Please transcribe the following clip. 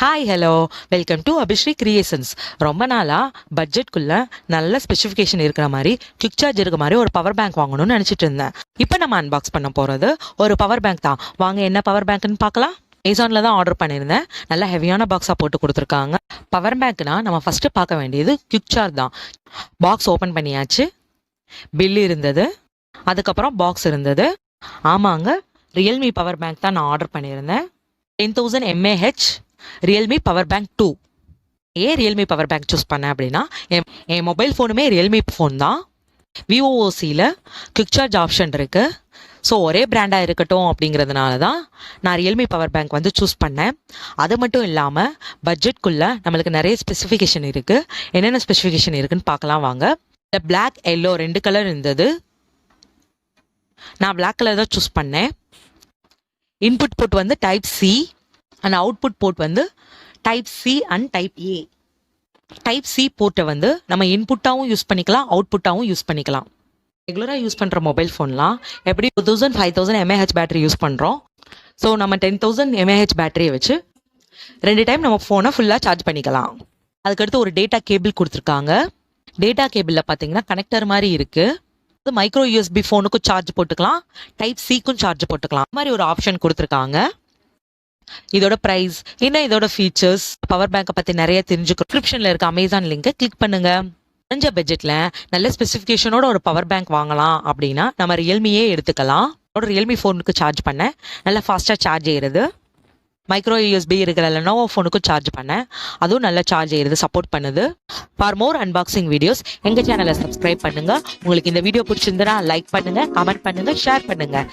Hi hello welcome to AbiShree creations. ரொம்ப நாளாக பட்ஜெட்குள்ளே நல்ல ஸ்பெசிஃபிகேஷன் இருக்கிற மாதிரி Quickcharge இருக்க மாதிரி ஒரு பவர் பேங்க் வாங்கணும்னு நினச்சிட்டு இருந்தேன். இப்போ நம்ம அன்பாக்ஸ் பண்ண போகிறது ஒரு பவர் பேங்க் தான். வாங்க என்ன பவர் பேங்க்னு பார்க்கலாம். அமேசானில் தான் ஆர்டர் பண்ணியிருந்தேன். நல்ல ஹெவியான பாக்ஸாக போட்டு கொடுத்துருக்காங்க. பவர் பேங்க்னா நம்ம ஃபஸ்ட்டு பார்க்க வேண்டியது Quickcharge தான். பாக்ஸ் ஓப்பன் பண்ணியாச்சு. பில் இருந்தது, அதுக்கப்புறம் பாக்ஸ் இருந்தது. ஆமாங்க, Realme பவர் பேங்க் தான் நான் ஆர்டர் பண்ணியிருந்தேன். 10,000 mAh Realme பவர் பேங்க் 2. ஏன் Realme பவர் பேங்க் சூஸ் பண்ணேன் அப்படின்னா, என் மொபைல் ஃபோனுமே Realme ஃபோன் தான். விஓஓசியில் Quickcharge ஆப்ஷன் இருக்குது. ஸோ ஒரே பிராண்டாக இருக்கட்டும் அப்படிங்கிறதுனால தான் நான் Realme பவர் பேங்க் வந்து சூஸ் பண்ணேன். அது மட்டும் இல்லாமல் பட்ஜெட்குள்ளே நம்மளுக்கு நிறைய ஸ்பெசிஃபிகேஷன் இருக்குது. என்னென்ன ஸ்பெசிஃபிகேஷன் இருக்குன்னு பார்க்கலாம் வாங்க. இந்த பிளாக் எல்லோ 2 கலர் இருந்தது. நான் பிளாக் கலர் தான் சூஸ் பண்ணேன். இன்புட் போர்ட் வந்து TypeC அண்ட் அவுட்புட் போர்ட் வந்து TypeC அண்ட் Type-A. Type-C போர்ட்டை வந்து நம்ம இன்புட்டாகவும் யூஸ் பண்ணிக்கலாம், அவுட்புட்டாகவும் யூஸ் பண்ணிக்கலாம். ரெகுலராக யூஸ் பண்ணுற மொபைல் ஃபோன்லாம் எப்படி 2000 5000 mAh பேட்டரி யூஸ் பண்ணுறோம். ஸோ நம்ம 10,000 mAh பேட்டரியை வச்சு 2 டைம் நம்ம ஃபோனை ஃபுல்லாக சார்ஜ் பண்ணிக்கலாம். அதுக்கடுத்து ஒரு டேட்டா கேபிள் கொடுத்துருக்காங்க. டேட்டா கேபிளில் பார்த்தீங்கன்னா கனெக்டர் மாதிரி இருக்குது. மைக்ரோ USB ஃபோனுக்கும் சார்ஜ் போட்டுக்கலாம், Type-Cக்கும் சார்ஜ் போட்டுக்கலாம். இந்த மாதிரி ஒரு ஆப்ஷன் கொடுத்துருக்காங்க. இதோட ப்ரைஸ் என்ன, இதோட ஃபீச்சர்ஸ், பவர் பேங்கை பற்றி நிறைய தெரிஞ்சுக்க டிஸ்கிரிப்ஷனில் இருக்க அமேசான் லிங்கை கிளிக் பண்ணுங்க. குறைஞ்ச பட்ஜெட்டில் நல்ல ஸ்பெசிஃபிகேஷனோட ஒரு பவர் பேங்க் வாங்கலாம் அப்படின்னா நம்ம Realmeயே எடுத்துக்கலாம். Realme ஃபோனுக்கு சார்ஜ் பண்ண நல்லா ஃபாஸ்ட்டாக சார்ஜ் ஏறுது. மைக்ரோ USB இருக்கிற லெனோவோ ஃபோனுக்கும் சார்ஜ் பண்ணேன், அதுவும் நல்லா சார்ஜ் ஏறுது, சப்போர்ட் பண்ணுது. ஃபார் மோர் அன்பாக்சிங் வீடியோஸ் எங்கள் சேனலை சப்ஸ்கிரைப் பண்ணுங்கள். உங்களுக்கு இந்த வீடியோ பிடிச்சிருந்தா லைக் பண்ணுங்கள், கமெண்ட் பண்ணுங்கள், ஷேர் பண்ணுங்கள்.